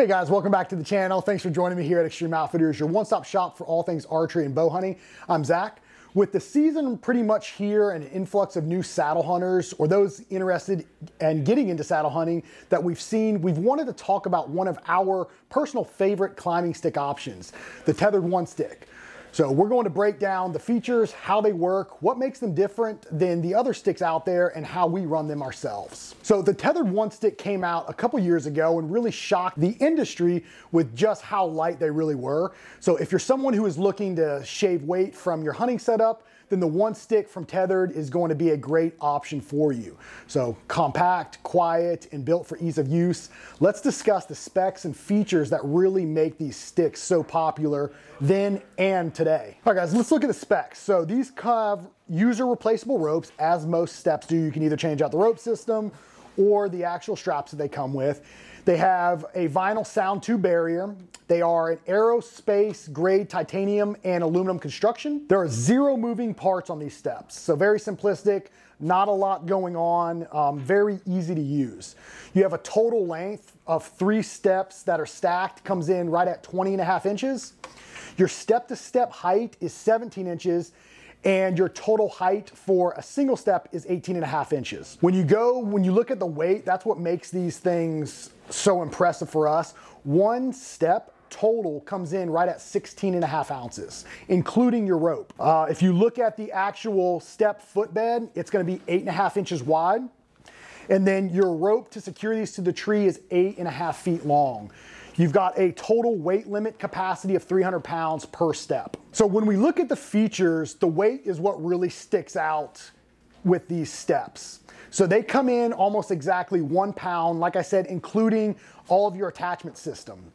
Hey guys, welcome back to the channel. Thanks for joining me here at Extreme Outfitters, your one-stop shop for all things archery and bow hunting. I'm Zach. With the season pretty much here and an influx of new saddle hunters or those interested in getting into saddle hunting that we've seen, we've wanted to talk about one of our personal favorite climbing stick options, the Tethrd One stick. So we're going to break down the features, how they work, what makes them different than the other sticks out there, and how we run them ourselves. So the Tethrd One stick came out a couple years ago and really shocked the industry with just how light they really were. So if you're someone who is looking to shave weight from your hunting setup, then the One stick from Tethrd is going to be a great option for you. So compact, quiet, and built for ease of use. Let's discuss the specs and features that really make these sticks so popular then and today. All right guys, let's look at the specs. So these have user replaceable ropes, as most steps do. You can either change out the rope system or the actual straps that they come with. They have a vinyl sound tube barrier. They are an aerospace grade titanium and aluminum construction. There are 0 moving parts on these steps. So very simplistic, not a lot going on, very easy to use. You have a total length of 3 steps that are stacked, comes in right at 20.5 inches. Your step-to-step height is 17 inches. And your total height for a single step is 18.5 inches. When you look at the weight, that's what makes these things so impressive for us. One step total comes in right at 16.5 ounces, including your rope. If you look at the actual step footbed, it's gonna be 8.5 inches wide. And then your rope to secure these to the tree is 8.5 feet long. You've got a total weight limit capacity of 300 pounds per step. So when we look at the features, the weight is what really sticks out with these steps. So they come in almost exactly 1 pound, like I said, including all of your attachment system.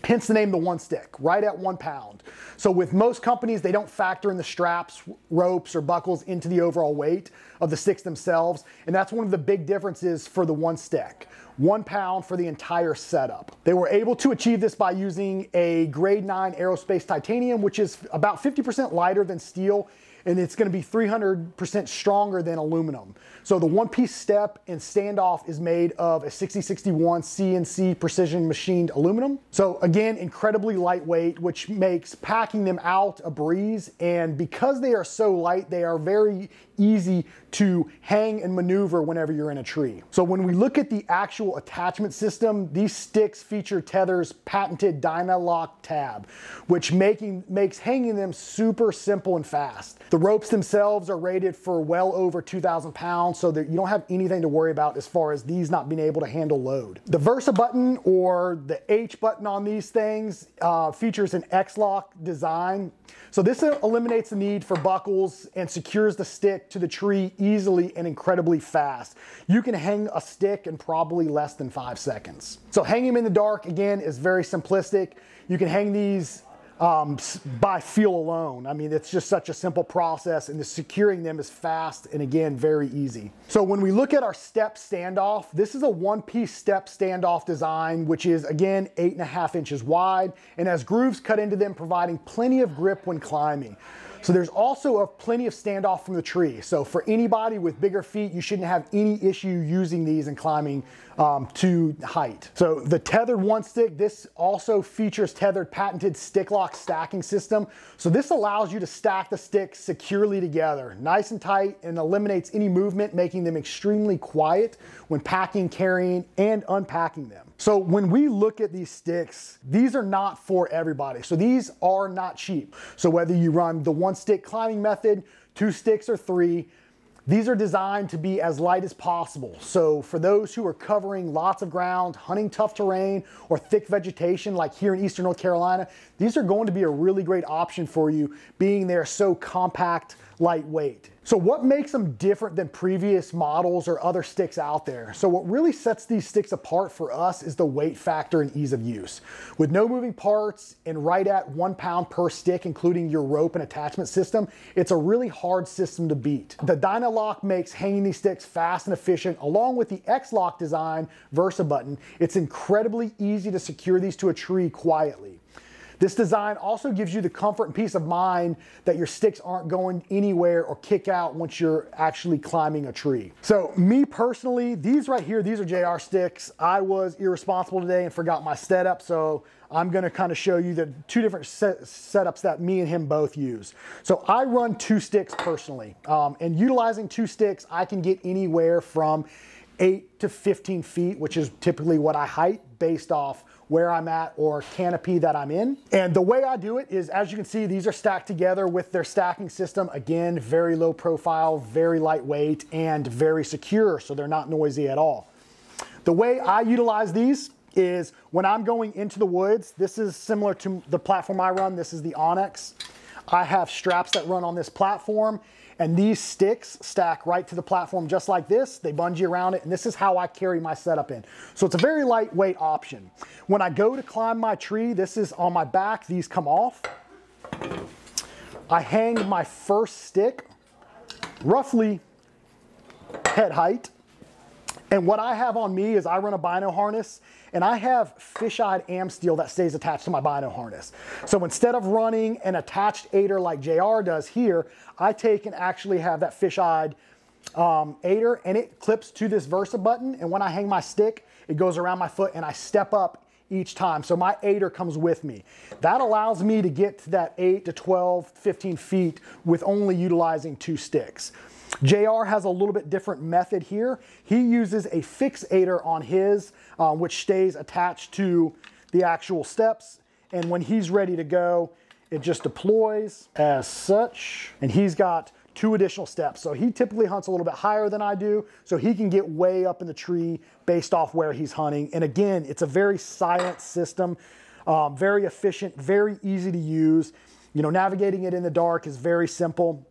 Hence the name the One Stick, right at 1 pound. So with most companies, they don't factor in the straps, ropes, or buckles into the overall weight of the sticks themselves. And that's one of the big differences for the One Stick. 1 pound for the entire setup. They were able to achieve this by using a grade 9 aerospace titanium, which is about 50% lighter than steel, and it's gonna be 300% stronger than aluminum. So the one-piece step and standoff is made of a 6061 CNC precision machined aluminum. So again, incredibly lightweight, which makes packing them out a breeze. And because they are so light, they are very easy to hang and maneuver whenever you're in a tree. So when we look at the actual attachment system, these sticks feature Tethr's patented Dynalock tab, which makes hanging them super simple and fast. The ropes themselves are rated for well over 2,000 pounds, so that you don't have anything to worry about as far as these not being able to handle load. The Versa button, or the H button on these things, features an X-lock design. So this eliminates the need for buckles and secures the stick to the tree easily and incredibly fast. You can hang a stick in probably less than 5 seconds. So hanging them in the dark, again, is very simplistic. You can hang these by feel alone. I mean, it's just such a simple process, and the securing them is fast and, again, very easy. So when we look at our step standoff, this is a one-piece step standoff design, which is, again, 8.5 inches wide and has grooves cut into them, providing plenty of grip when climbing. So there's also plenty of standoff from the tree. So for anybody with bigger feet, you shouldn't have any issue using these and climbing to height. So the Tethrd One stick, this also features Tethrd patented stick lock stacking system. So this allows you to stack the sticks securely together, nice and tight, and eliminates any movement, making them extremely quiet when packing, carrying, and unpacking them. So when we look at these sticks, these are not for everybody. So these are not cheap. So whether you run the one stick climbing method, 2 sticks, or 3, these are designed to be as light as possible. So for those who are covering lots of ground, hunting tough terrain, or thick vegetation like here in Eastern North Carolina, these are going to be a really great option for you, being they're so compact, lightweight. So what makes them different than previous models or other sticks out there? So what really sets these sticks apart for us is the weight factor and ease of use. With no moving parts and right at 1 pound per stick, including your rope and attachment system, it's a really hard system to beat. The Dynalock makes hanging these sticks fast and efficient, along with the X-lock design Versa button. It's incredibly easy to secure these to a tree quietly. This design also gives you the comfort and peace of mind that your sticks aren't going anywhere or kick out once you're actually climbing a tree. So me personally, these right here, these are JR sticks. I was irresponsible today and forgot my setup, so I'm gonna kind of show you the two different setups that me and him both use. So I run 2 sticks personally, and utilizing 2 sticks, I can get anywhere from 8 to 15 feet, which is typically what I height based off where I'm at or canopy that I'm in. And the way I do it is, as you can see, these are stacked together with their stacking system. Again, very low profile, very lightweight, and very secure, so they're not noisy at all. The way I utilize these is when I'm going into the woods, this is similar to the platform I run. This is the Onyx. I have straps that run on this platform, and these sticks stack right to the platform just like this. They bungee around it, and this is how I carry my setup in. So it's a very lightweight option. When I go to climb my tree, this is on my back. These come off. I hang my first stick roughly head height. And what I have on me is I run a bino harness, and I have fisheye am steel that stays attached to my bino harness. So instead of running an attached aider like JR does here, I take and actually have that fisheye aider, and it clips to this Versa button. And when I hang my stick, it goes around my foot, and I step up each time. So my aider comes with me. That allows me to get to that 8 to 12, 15 feet with only utilizing 2 sticks. JR has a little bit different method here. He uses a fixator on his, which stays attached to the actual steps. And when he's ready to go, it just deploys as such. And he's got 2 additional steps. So he typically hunts a little bit higher than I do, so he can get way up in the tree based off where he's hunting. And again, it's a very silent system, very efficient, very easy to use. You know, navigating it in the dark is very simple,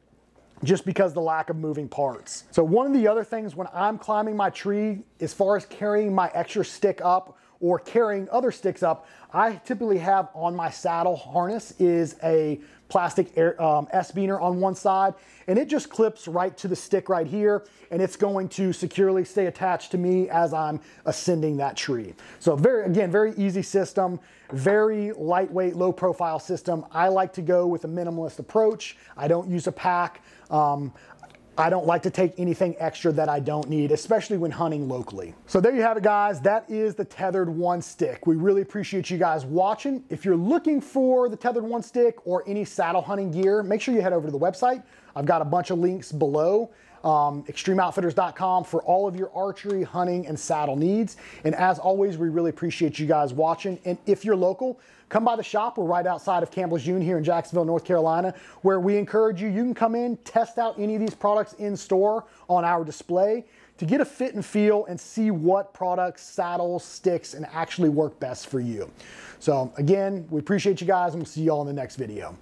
just because of the lack of moving parts. So one of the other things when I'm climbing my tree, as far as carrying my extra stick up or carrying other sticks up, I typically have on my saddle harness is a plastic S-beaner on one side, and it just clips right to the stick right here, and it's going to securely stay attached to me as I'm ascending that tree. So again, very easy system, very lightweight, low profile system. I like to go with a minimalist approach. I don't use a pack. I don't like to take anything extra that I don't need, especially when hunting locally. So there you have it, guys. That is the Tethrd One stick. We really appreciate you guys watching. If you're looking for the Tethrd One stick or any saddle hunting gear, make sure you head over to the website. I've got a bunch of links below. ExtremeOutfitters.com for all of your archery, hunting, and saddle needs. And as always, we really appreciate you guys watching. And if you're local, come by the shop. We're right outside of Campbell's June here in Jacksonville, North Carolina, where we encourage you, you can come in, test out any of these products in store on our display to get a fit and feel and see what products, saddles, sticks, and actually work best for you. So again, we appreciate you guys, and we'll see you all in the next video.